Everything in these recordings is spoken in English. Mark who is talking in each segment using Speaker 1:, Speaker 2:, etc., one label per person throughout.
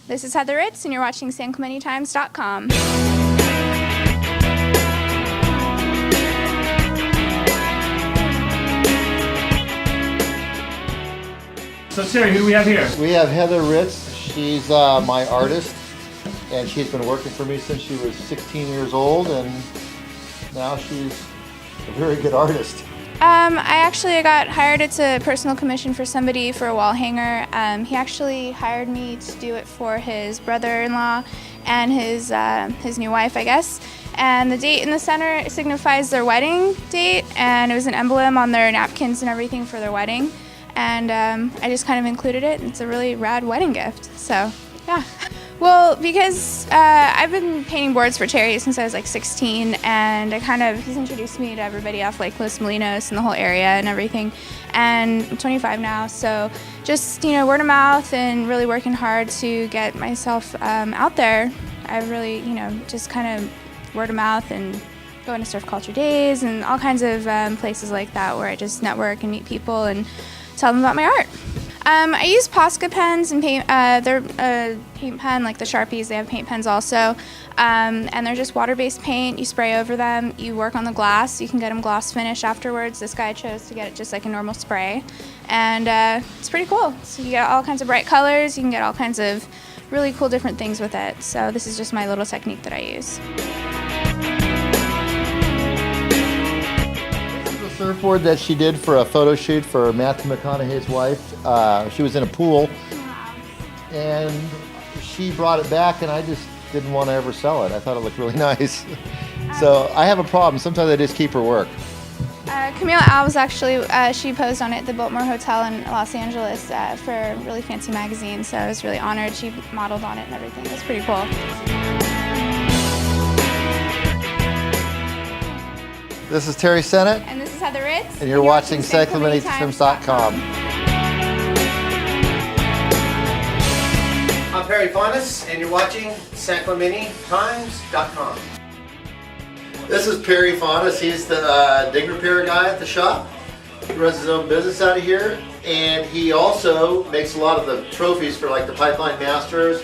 Speaker 1: This is Heather Ritz, and you're watching SanClementeTimes.com.
Speaker 2: So Terry, who do we have here?
Speaker 3: We have Heather Ritz. She's my artist, and she's been working for me since she was 16 years old, and now she's a very good artist.
Speaker 1: I got hired. It's a personal commission for somebody for a wall hanger. He actually hired me to do it for his brother-in-law and his new wife, I guess. And the date in the center signifies their wedding date, and it was an emblem on their napkins and everything for their wedding. And I just kind of included it, and it's a really rad wedding gift. So, yeah. Well, because I've been painting boards for Terry since I was like 16, and he's introduced me to everybody off like Los Molinos and the whole area and everything. And I'm 25 now, so just, word of mouth and really working hard to get myself out there. I really, just kind of word of mouth and going to surf culture days and all kinds of places like that where I just network and meet people and tell them about my art. I use Posca pens and paint. They're a paint pen like the Sharpies. They have paint pens also, and they're just water-based paint. You spray over them. You work on the glass. You can get them gloss finish afterwards. This guy chose to get it just like a normal spray, and it's pretty cool. So you get all kinds of bright colors. You can get all kinds of really cool different things with it. So this is just my little technique that I use.
Speaker 3: Surfboard that she did for a photo shoot for Matthew McConaughey's wife. She was in a pool, and she brought it back, and I just didn't want to ever sell it. I thought it looked really nice. So I have a problem. Sometimes I just keep her work.
Speaker 1: Camille Alves actually, she posed on it at the Biltmore Hotel in Los Angeles for a really fancy magazine, so I was really honored. She modeled on it and everything. It was pretty cool.
Speaker 3: This is Terry Sennett.
Speaker 1: And this is Heather Ritz.
Speaker 3: And you're watching SanClementeTimes.com.
Speaker 4: I'm Perry Fontes, and you're watching SanClementeTimes.com.
Speaker 3: This is Perry Fontes. He's the dig repair guy at the shop. He runs his own business out of here, and he also makes a lot of the trophies for like the Pipeline Masters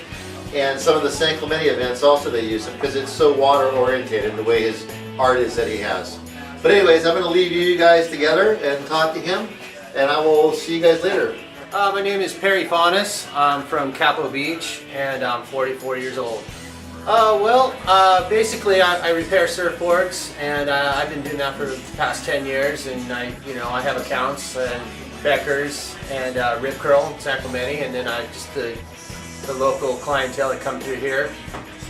Speaker 3: and some of the San Clemente events. Also, they use him because it's so water oriented the way his art is that he has. But anyways, I'm going to leave you guys together and talk to him, and I will see you guys later.
Speaker 4: My name is Perry Fontes. I'm from Capo Beach, and I'm 44 years old. Basically I repair surfboards, and I've been doing that for the past 10 years, and I have accounts and Beckers and Rip Curl in San Clemente, and then the local clientele that come through here.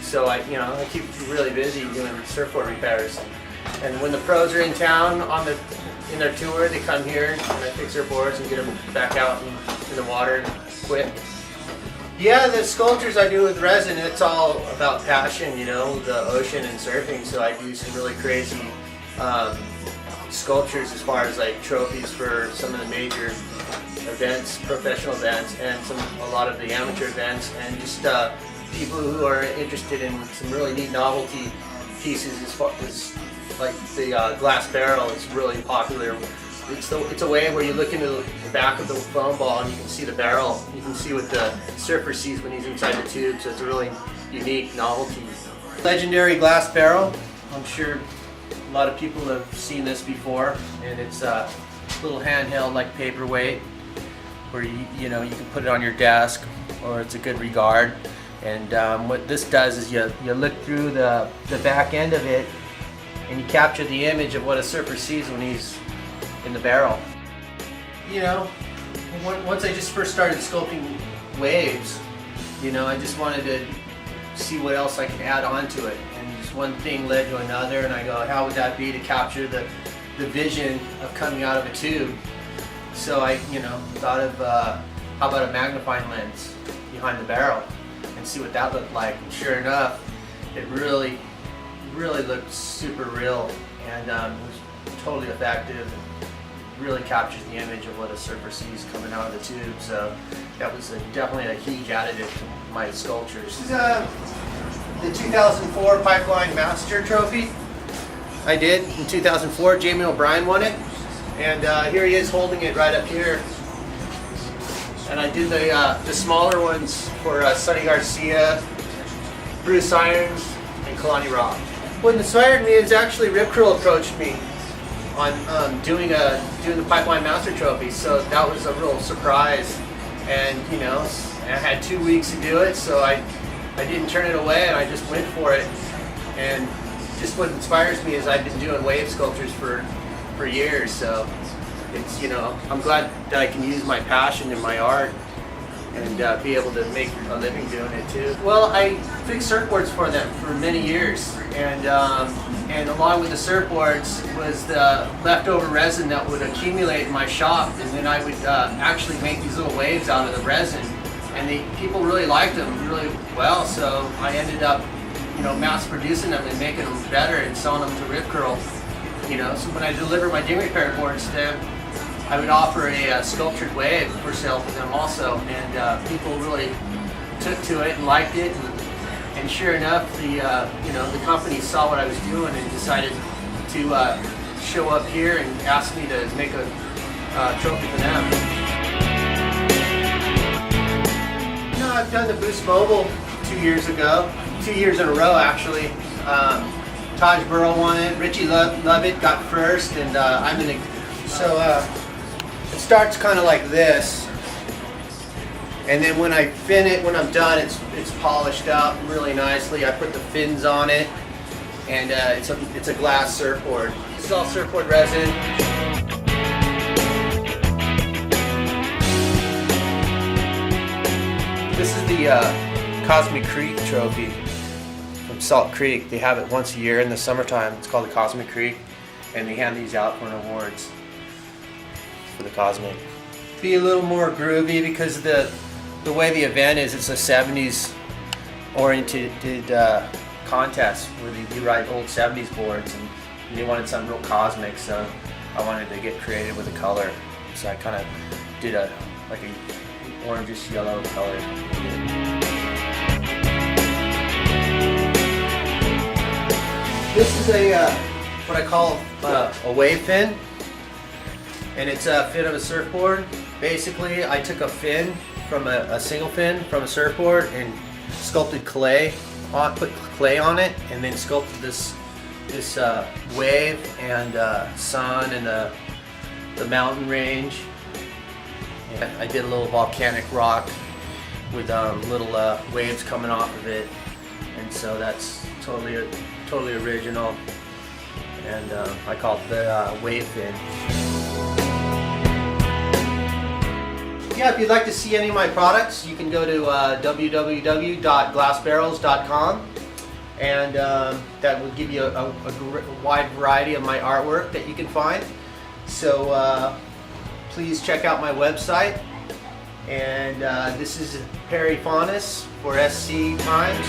Speaker 4: So I keep really busy doing surfboard repairs. And when the pros are in town in their tour, they come here and I fix their boards and get them back out in the water quick. Yeah, the sculptures I do with resin, it's all about passion, the ocean and surfing. So I do some really crazy sculptures as far as like trophies for some of the major events, professional events, and a lot of the amateur events, and just people who are interested in some really neat novelty pieces as far as like the glass barrel is really popular. It's a way where you look into the back of the foam ball and you can see the barrel. You can see what the surfer sees when he's inside the tube, so it's a really unique novelty. Legendary glass barrel. I'm sure a lot of people have seen this before, and it's a little handheld like paperweight where you can put it on your desk, or it's a good regard. And what this does is you look through the back end of it, and you capture the image of what a surfer sees when he's in the barrel. Once I just first started sculpting waves, I just wanted to see what else I could add on to it. And just one thing led to another, and I go, how would that be to capture the vision of coming out of a tube? So I thought of how about a magnifying lens behind the barrel and see what that looked like. And sure enough, it really looked super real, and was totally effective, and really captures the image of what a surfer sees coming out of the tube. So that was definitely a huge additive to my sculptures. This is the 2004 Pipeline Master Trophy I did in 2004. Jamie O'Brien won it, and here he is holding it right up here. and I did the smaller ones for Sonny Garcia, Bruce Irons, and Kalani Rock. What inspired me is actually Rip Curl approached me on doing the Pipeline Master Trophy, so that was a real surprise. And you know, I had 2 weeks to do it, so I didn't turn it away, and I just went for it. And just what inspires me is I've been doing wave sculptures for years, so it's, you know, I'm glad that I can use my passion in my art and be able to make a living doing it too. Well, I fixed surfboards for them for many years, and along with the surfboards was the leftover resin that would accumulate in my shop, and then I would actually make these little waves out of the resin, and the people really liked them really well, so I ended up, you know, mass producing them and making them better and selling them to Rip Curl. You know, so when I deliver my ding repair boards to them, I would offer a sculptured wave for sale for them also, and people really took to it and liked it, and sure enough, the company saw what I was doing and decided to show up here and ask me to make a trophy for them. You know, I've done the Boost Mobile 2 years ago, 2 years in a row actually. Taj Burrow won it, Richie Lovett got first, and I'm in the, so it starts kind of like this, and then when I when I'm done, it's polished up really nicely. I put the fins on it, and it's a glass surfboard. This is all surfboard resin. This is the Cosmic Creek trophy from Salt Creek. They have it once a year in the summertime. It's called the Cosmic Creek, and they hand these out for awards for the Cosmic. Be a little more groovy because the way the event is, it's a 70s oriented contest where they do ride old 70s boards, and they wanted something real cosmic, so I wanted to get creative with the color. So I kind of did like a orangish yellow color. This is what I call a wave fin, and it's a fin of a surfboard. Basically, I took a fin from a single fin from a surfboard and sculpted clay put clay on it, and then sculpted this wave and sun and the mountain range. And I did a little volcanic rock with little waves coming off of it, and so that's totally original, and I call it the wave fin. Yeah, if you'd like to see any of my products, you can go to www.glassbarrels.com, and that will give you a wide variety of my artwork that you can find. So please check out my website. And this is Perry Faunas for SC Times.